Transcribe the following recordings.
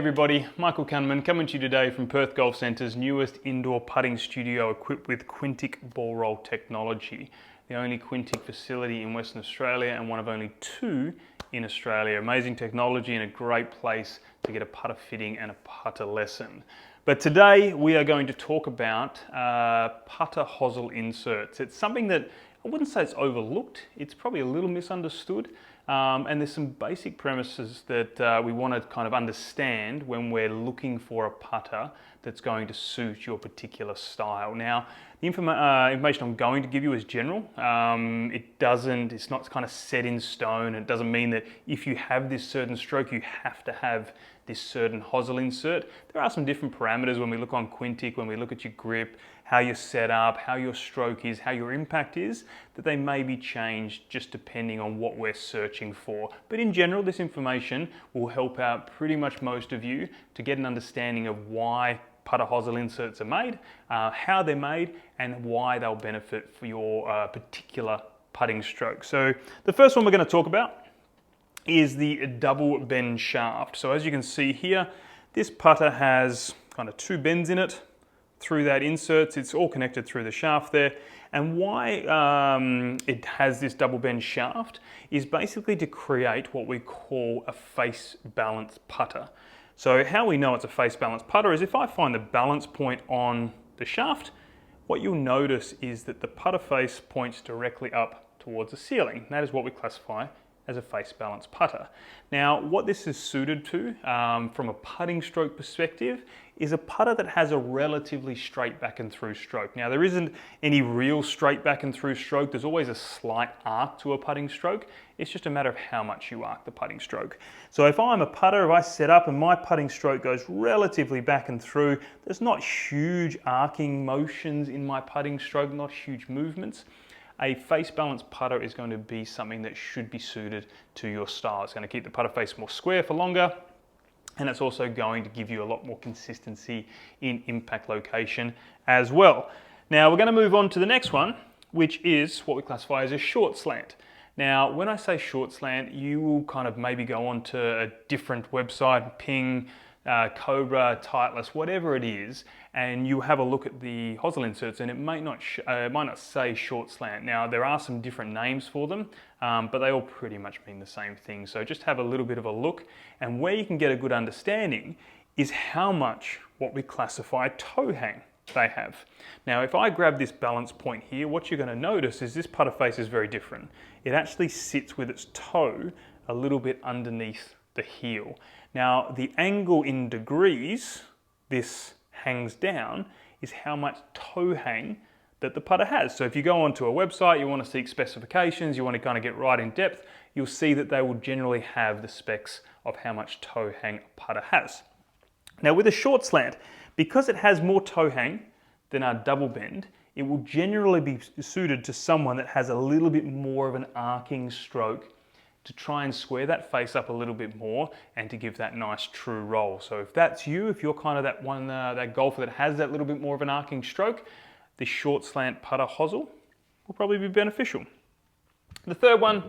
Everybody, Michael Kahneman coming to you today from Perth Golf Centre's newest indoor putting studio equipped with Quintic ball roll technology. The only Quintic facility in Western Australia and one of only two in Australia. Amazing technology and a great place to get a putter fitting and a putter lesson. But today we are going to talk about putter hosel inserts. It's something that I wouldn't say it's overlooked, it's probably a little misunderstood. And there's some basic premises that we want to kind of understand when we're looking for a putter that's going to suit your particular style. Now, the information I'm going to give you is general. It's not kind of set in stone. It doesn't mean that if you have this certain stroke, you have to have this certain hosel insert. There are some different parameters when we look on Quintic, when we look at your grip, how you're set up, how your stroke is, how your impact is, that they may be changed just depending on what we're searching for. But in general, this information will help out pretty much most of you to get an understanding of why putter hosel inserts are made, how they're made, and why they'll benefit for your particular putting stroke. So the first one we're going to talk about is the double bend shaft. So as you can see here, this putter has kind of two bends in it. Through that inserts, it's all connected through the shaft there. And why it has this double bend shaft is basically to create what we call a face balance putter. So how we know it's a face balance putter is if I find the balance point on the shaft, what you'll notice is that the putter face points directly up towards the ceiling. That is what we classify as a face balance putter. Now, what this is suited to from a putting stroke perspective is a putter that has a relatively straight back and through stroke. Now, there isn't any real straight back and through stroke. There's always a slight arc to a putting stroke. It's just a matter of how much you arc the putting stroke. So if I'm a putter, if I set up and my putting stroke goes relatively back and through, there's not huge arcing motions in my putting stroke, not huge movements. A face balance putter is going to be something that should be suited to your style. It's going to keep the putter face more square for longer, and it's also going to give you a lot more consistency in impact location as well. Now we're going to move on to the next one, which is what we classify as a short slant. Now, when I say short slant, you will kind of maybe go onto a different website, Ping, Cobra, Titleist, whatever it is, and you have a look at the hosel inserts and it might not say short slant. Now, there are some different names for them, but they all pretty much mean the same thing. So just have a little bit of a look, and where you can get a good understanding is how much what we classify toe hang they have. Now, if I grab this balance point here, what you're going to notice is this putter face is very different. It actually sits with its toe a little bit underneath the heel. Now, the angle in degrees this hangs down is how much toe hang that the putter has. So if you go onto a website, you want to seek specifications, you want to kind of get right in depth, you'll see that they will generally have the specs of how much toe hang a putter has. Now with a short slant, because it has more toe hang than our double bend, it will generally be suited to someone that has a little bit more of an arcing stroke to try and square that face up a little bit more and to give that nice true roll. So if that's you, if you're kind of that one, that golfer that has that little bit more of an arcing stroke, the short slant putter hosel will probably be beneficial. The third one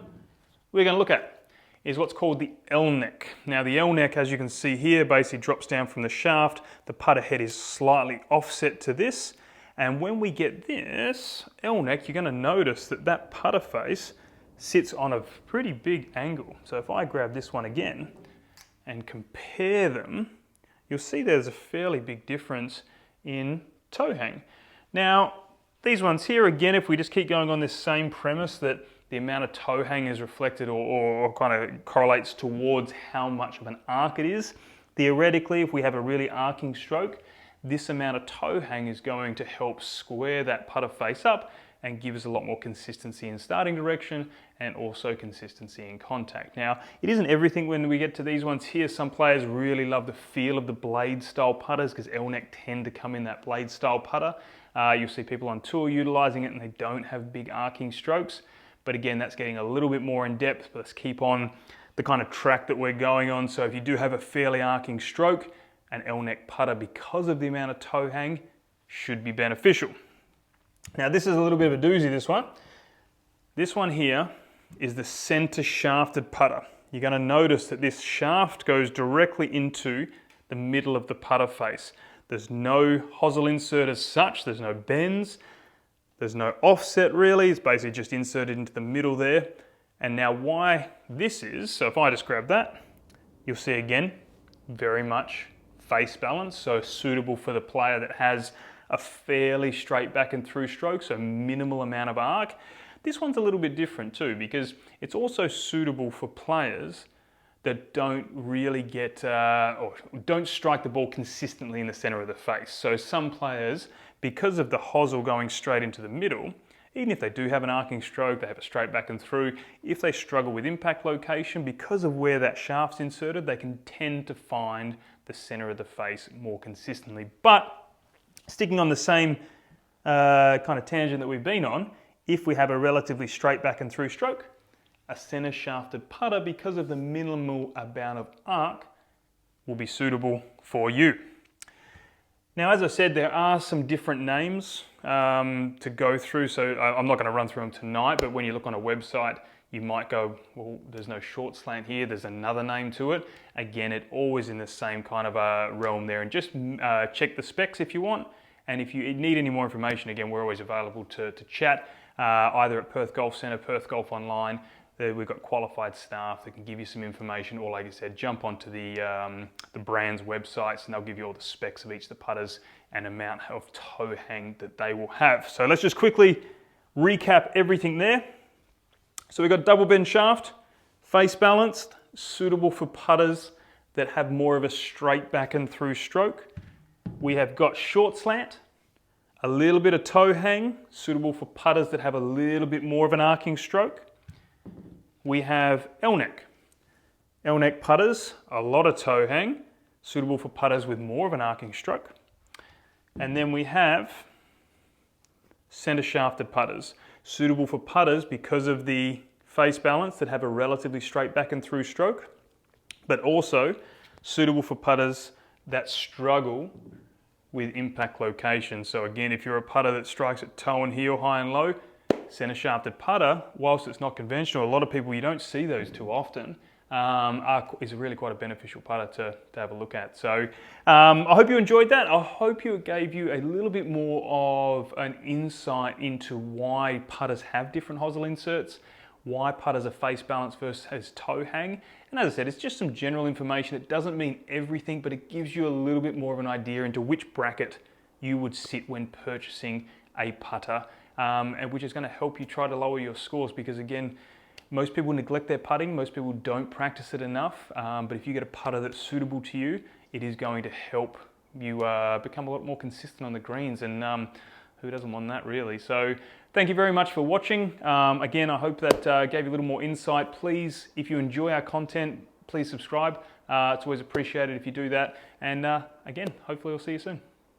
we're going to look at is what's called the L neck. Now the L neck, as you can see here, basically drops down from the shaft. The putter head is slightly offset to this. And when we get this L neck, you're going to notice that that putter face sits on a pretty big angle. So if I grab this one again and compare them, you'll see there's a fairly big difference in toe hang. Now, these ones here, again, if we just keep going on this same premise that the amount of toe hang is reflected or kind of correlates towards how much of an arc it is, theoretically, if we have a really arcing stroke, this amount of toe hang is going to help square that putter face up and give us a lot more consistency in starting direction and also consistency in contact. Now, it isn't everything when we get to these ones here. Some players really love the feel of the blade style putters because L neck tend to come in that blade style putter. You'll see people on tour utilizing it and they don't have big arcing strokes. But again, that's getting a little bit more in depth. But let's keep on the kind of track that we're going on. So if you do have a fairly arcing stroke, an L neck putter, because of the amount of toe hang, should be beneficial. Now this is a little bit of a doozy, this one. This one here is the center shafted putter. You're going to notice that this shaft goes directly into the middle of the putter face. There's no hosel insert as such, there's no bends, there's no offset really, it's basically just inserted into the middle there. And now why this is, so if I just grab that, you'll see again, very much face balance, so suitable for the player that has a fairly straight back and through stroke, so minimal amount of arc. This one's a little bit different too, because it's also suitable for players that don't really get, or don't strike the ball consistently in the center of the face. So some players, because of the hosel going straight into the middle, even if they do have an arcing stroke, they have a straight back and through, if they struggle with impact location, because of where that shaft's inserted, they can tend to find the center of the face more consistently. But sticking on the same kind of tangent that we've been on, if we have a relatively straight back and through stroke, a center shafted putter, because of the minimal amount of arc, will be suitable for you. Now, as I said, there are some different names to go through, so I'm not going to run through them tonight, but when you look on a website, you might go, well, there's no short slant here, there's another name to it. Again, it always in the same kind of realm there, and just check the specs if you want. And if you need any more information, again, we're always available to chat, either at Perth Golf Centre, Perth Golf Online. We've got qualified staff that can give you some information, or like I said, jump onto the brand's websites and they'll give you all the specs of each of the putters and amount of toe hang that they will have. So let's just quickly recap everything there. So we've got double bend shaft, face balanced, suitable for putters that have more of a straight back and through stroke. We have got short slant, a little bit of toe hang, suitable for putters that have a little bit more of an arcing stroke. We have L-neck. L-neck putters, a lot of toe hang, suitable for putters with more of an arcing stroke. And then we have center shafted putters, suitable for putters because of the face balance that have a relatively straight back and through stroke, but also suitable for putters that struggle with impact location. So again, if you're a putter that strikes at toe and heel, high and low, center shafted putter, whilst it's not conventional, a lot of people, you don't see those too often, is really quite a beneficial putter to have a look at. So I hope you enjoyed that. I hope it gave you a little bit more of an insight into why putters have different hosel inserts, why putters are face balanced versus toe hang. And as I said, it's just some general information. It doesn't mean everything, but it gives you a little bit more of an idea into which bracket you would sit when purchasing a putter. And which is going to help you try to lower your scores, because again, most people neglect their putting, most people don't practice it enough, but if you get a putter that's suitable to you, it is going to help you become a lot more consistent on the greens, and who doesn't want that really? So thank you very much for watching. Again, I hope that gave you a little more insight. Please, if you enjoy our content, please subscribe. It's always appreciated if you do that, and again, hopefully I'll see you soon.